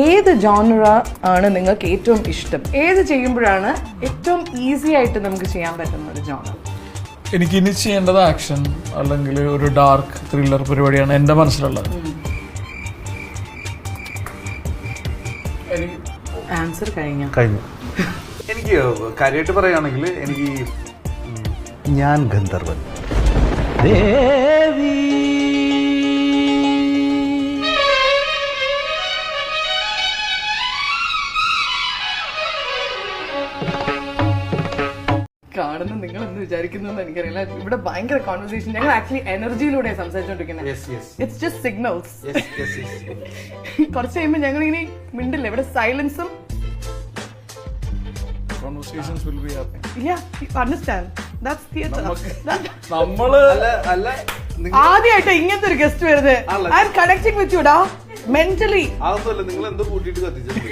ഏത് ജോണറ ആണ് നിങ്ങൾക്ക് ഏറ്റവും ഇഷ്ടം? ഏത് ചെയ്യുമ്പോഴാണ് ഏറ്റവും ഈസി ആയിട്ട് നമുക്ക് ചെയ്യാൻ പറ്റുന്ന ഒരു ജോണർ? എനിക്ക് ഇനി ചെയ്യേണ്ടത് ആക്ഷൻ അല്ലെങ്കിൽ ഒരു ഡാർക്ക് ത്രില്ലർ പരിപാടിയാണ് എൻ്റെ മനസ്സിലുള്ളത്. ആൻസർ കഴിഞ്ഞു. എനിക്ക് കാര്യമായിട്ട് പറയുകയാണെങ്കിൽ എനിക്ക് ഞാൻ ഗന്ധർവൻ. ദേവി കാണുന്ന നിങ്ങൾ എന്ന് വിചാരിക്കുന്നു എനിക്കറിയില്ല. ഇവിടെ ഭയങ്കര കോൺവെർസേഷൻ. ഞങ്ങൾ ആക്ച്വലി എനർജിയിലൂടെ സംസാരിച്ചോണ്ടിരിക്കുന്നത്. It's just signals. കുറച്ച് കഴിയുമ്പോൾ ഞങ്ങൾ ഇനി മിണ്ടില്ല. ഇവിടെ സൈലൻസും Conversations will be happening. Yeah, you understand. That's theater. ആദ്യമായിട്ട് ഇങ്ങനത്തെ ഒരു ഗസ്റ്റ് വരുന്നത്. I am connecting with you ഡാ മെന്റലി. അതൊന്നുമല്ല, നിങ്ങൾ എന്തോ കൂട്ടിയിട്ട് കത്തിച്ചിട്ടുണ്ട്.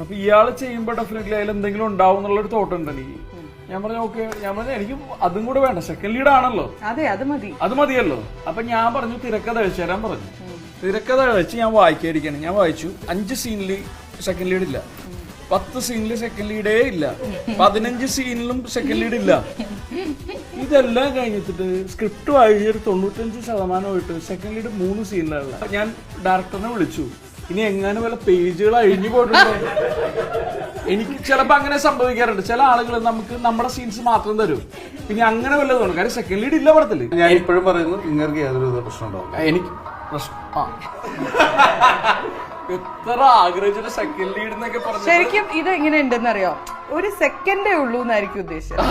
അപ്പൊ ഇയാള് ചെയ്യുമ്പോ ഡെഫിനറ്റ്ലി അതിൽ എന്തെങ്കിലും ഉണ്ടാവും എന്നുള്ളൊരു തോട്ട് ഉണ്ട് എനിക്ക്. ഞാൻ പറഞ്ഞു ഓക്കെ, ഞാൻ പറഞ്ഞു എനിക്ക് അതും കൂടെ വേണ്ട, സെക്കൻഡ് ലീഡ് ആണല്ലോ. അതെ, അത് മതിയല്ലോ. അപ്പൊ ഞാൻ പറഞ്ഞു തിരക്കഥ അയച്ചു തരാൻ പറഞ്ഞു. തിരക്കഥ അയച്ച് ഞാൻ വായിക്കാതിരിക്കണം. ഞാൻ വായിച്ചു. 5 സീനിൽ സെക്കൻഡ് ലീഡ് ഇല്ല, 10 സീനിൽ സെക്കൻഡ് ലീഡേ ഇല്ല, 15 സീനിലും സെക്കൻഡ് ലീഡ് ഇല്ല. ഇതെല്ലാം കഴിഞ്ഞിട്ട് സ്ക്രിപ്റ്റ് വായിച്ചൊരു 95% സെക്കൻഡ് ലീഡ് 3 സീനിലുള്ള. ഞാൻ ഡയറക്ടറിനെ വിളിച്ചു, ഇനി എങ്ങനെ വല്ല പേജുകൾ അഴിഞ്ഞു പോയിട്ടുണ്ട്. എനിക്ക് ചിലപ്പോ അങ്ങനെ സംഭവിക്കാറുണ്ട്. ചില ആളുകൾ നമുക്ക് നമ്മുടെ സീൻസ് മാത്രം തരും, പിന്നെ അങ്ങനെ വല്ലതും തോന്നും. കാര്യം സെക്കൻഡ് ലീഡ് ഇല്ല പടത്തില്. ഞാൻ ഇപ്പോഴും പറയുന്നു, നിങ്ങൾക്ക് യാതൊരു പ്രശ്നം ഉണ്ടാവും. എനിക്ക് പ്രശ്നം എത്ര ആഗ്രഹിച്ചൊരു സെക്കൻഡ് ലീഡ് എന്നൊക്കെ പറഞ്ഞു. ശരിക്കും ഇത് എങ്ങനെ ഉണ്ടെന്ന് അറിയോ? ഒരു സെക്കൻഡേ ഉള്ളൂ എന്നായിരിക്കും ഉദ്ദേശിച്ചത്.